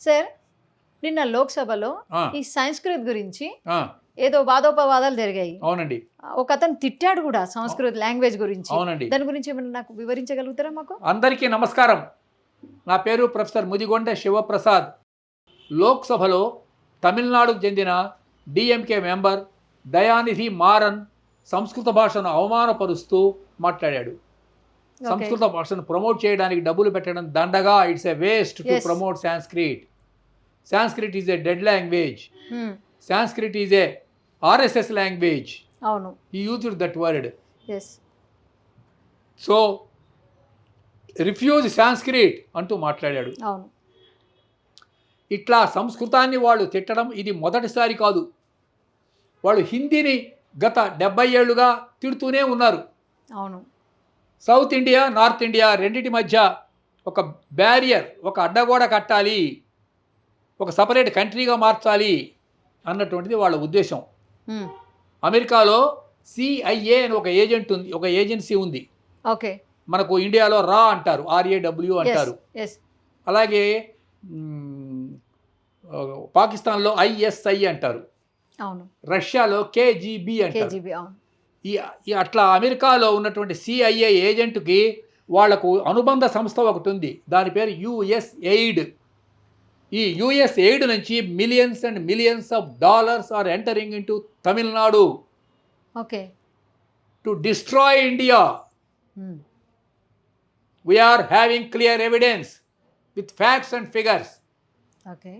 Sir నిన్న లోక్సభలో ఆ, ఈ సంస్కృత్ గురించి ఆ, ఏదో వాదోపవాదాలు జరిగాయి. అవునండి ఒక అతను తిట్టాడు కూడా సంస్కృత్ లాంగ్వేజ్ గురించి. అవునండి. దాని గురించి ఏమైనా నాకు వివరించగలుగుతారా మాకు? అందరికీ నమస్కారం. నా పేరు ప్రొఫెసర్ ముదిగొండ శివప్రసాద్. లోక్సభలో తమిళనాడుకు చెందిన డిఎంకే మెంబర్ దయానిధి మారన్ సంస్కృత భాషను అవమానపరుస్తూ మాట్లాడాడు. సంస్కృత భాషను ప్రమోట్ చేయడానికి డబ్బులు పెట్టడం దండగా. It's a waste to Yes. Promote Sanskrit. Sanskrit is a dead language. Hmm. Sanskrit is a RSS language. అవును. He used that word. Yes. So refuse Sanskrit అంటూ మాట్లాడాడు. అవును. ఇట్లా సంస్కృతాన్ని వాళ్ళు తిట్టడం ఇది మొదటిసారి కాదు. వాళ్ళు హిందీని గత 70 ఏళ్లుగా తిడుతూనే ఉన్నారు. అవును. సౌత్ ఇండియా నార్త్ ఇండియా రెండింటి మధ్య ఒక బ్యారియర్, ఒక అడ్డగోడ కట్టాలి, ఒక సపరేట్ కంట్రీగా మార్చాలి అన్నటువంటిది వాళ్ళ ఉద్దేశం. Hmm. అమెరికాలో సిఐఏ అని ఒక ఏజెంట్ ఉంది, ఒక ఏజెన్సీ ఉంది. ఓకే. మనకు ఇండియాలో రా అంటారు, RAW అంటారు. ఎస్. అలాగే పాకిస్తాన్లో ISI అంటారు, అవును. రష్యాలో KGB అంటారు. కేజీబీ. అవును. ఈ అట్లా అమెరికాలో ఉన్నటువంటి CIA ఏజెంట్కి వాళ్లకు అనుబంధ సంస్థ ఒకటి ఉంది, దాని పేరు USAID. ఈ USAID నుంచి millions and millions of dollars are entering in to Tamil Nadu okay. To destroy India. Hmm. We are having clear evidence with facts and figures. Okay.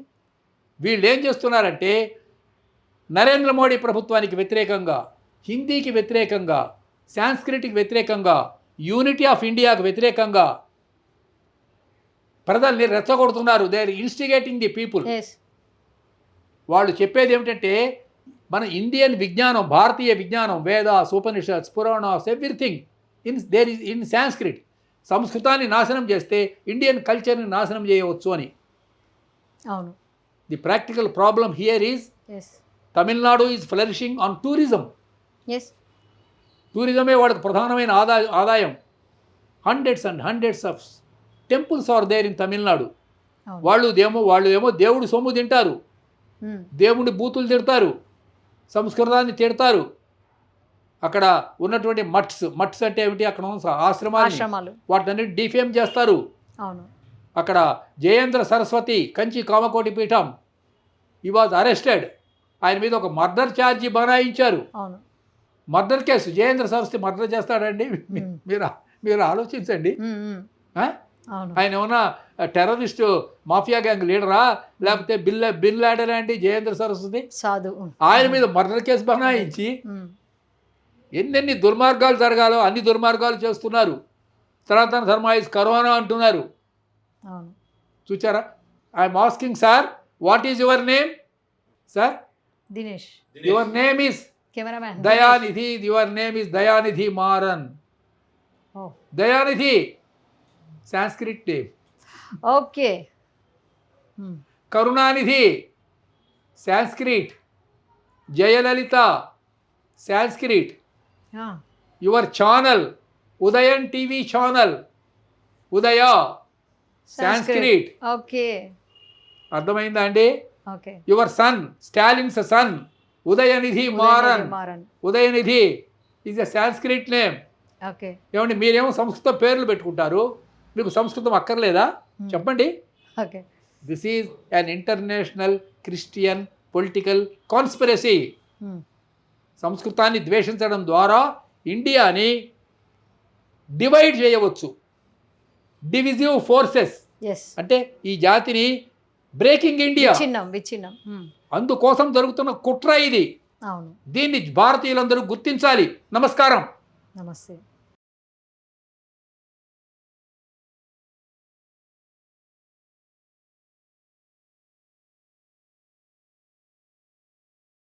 వీళ్ళు ఏం చేస్తున్నారంటే నరేంద్ర మోడీ ప్రభుత్వానికి వ్యతిరేకంగా, హిందీకి వ్యతిరేకంగా, సాంస్క్రిట్కి వ్యతిరేకంగా, యూనిటీ ఆఫ్ ఇండియాకు వ్యతిరేకంగా ప్రజల్ని రెచ్చగొడుతున్నారు. They are instigating the people. Yes. వాళ్ళు చెప్పేది ఏమిటంటే మన ఇండియన్ విజ్ఞానం, భారతీయ విజ్ఞానం, Vedas, Upanishads, Puranas, everything there is in Sanskrit. సంస్కృతాన్ని నాశనం చేస్తే ఇండియన్ కల్చర్ని నాశనం చేయవచ్చు అని. అవును. The practical problem here is yes. Tamil Nadu is flourishing on tourism. Yes. టూరిజమే వాడికి ప్రధానమైన ఆదాయం. Hundreds and hundreds of temples are there in Tamil Nadu. అవును. వాళ్ళు ఏమో దేవుడి సొమ్ము తింటారు, Hmm. దేవుడి బూతులు తిడతారు, సంస్కృతాన్ని తిడతారు. అక్కడ ఉన్నటువంటి మట్స్ అంటే ఏమిటి, అక్కడ ఉన్న ఆశ్రమాలు, వాటిని డిఫేమ్ చేస్తారు. అవును. అక్కడ జయేంద్ర సరస్వతి కంచి కామకోటి పీఠం, ఈ వాజ్ అరెస్టెడ్. ఆయన మీద ఒక మర్డర్ ఛార్జీ బనాయించారు. అవును. Murder case. Jayendra Saraswati murder చేస్తాడండి? మీరు ఆలోచించండి. Hmm. Hmm. ఆ? అవును. ఆయన ఏమన్నా టెర్రరిస్టు మాఫియా గ్యాంగ్ లీడరా, లేకపోతే బిన్ లాడెన్ అండి జయేంద్ర సరస్వతి? సాధు. ఆయన మీద మర్డర్ కేసు బనాయించి Hmm. ఎన్నెన్ని దుర్మార్గాలు జరగాలో అన్ని దుర్మార్గాలు చేస్తున్నారు. సనాతన ధర్మ ఇస్ కరోనా అంటున్నారు. అవును. చూచారా? I'm asking sir, what is your name sir? Dinesh. Your name is cameraman. Dayanidhi. Your name is Dayanidhi Maran. Oh. Dayanidhi Sanskrit name. Okay. Hmm. Karunanidhi Sanskrit. Jayalalitha Sanskrit. Ah. Your channel Udayan TV channel, Udaya Sanskrit. Okay. అర్థమైందా అండి? Okay. Your son Stalin's son Udayanidhi Maran. Maran. Udayanidhi is a Sanskrit name. Okay. ఏమండి, మీరేమో సంస్కృత పేర్లు పెట్టుకుంటారు, మీకు సంస్కృతం అక్కర్లేదా? చెప్పండి. Okay. This is an international Christian political conspiracy. Hmm. సంస్కృతాన్ని ద్వేషించడం ద్వారా ఇండియాని డివైడ్ చేయవచ్చు. డివిజివ్ ఫోర్సెస్ ఎస్. అంటే ఈ జాతిని బ్రేకింగ్ ఇండియా, విచ్ఛిన్నం. Hmm. అందుకోసం జరుగుతున్న కుట్ర ఇది. అవును. దీన్ని భారతీయులందరూ గుర్తించాలి. నమస్కారం. నమస్తే.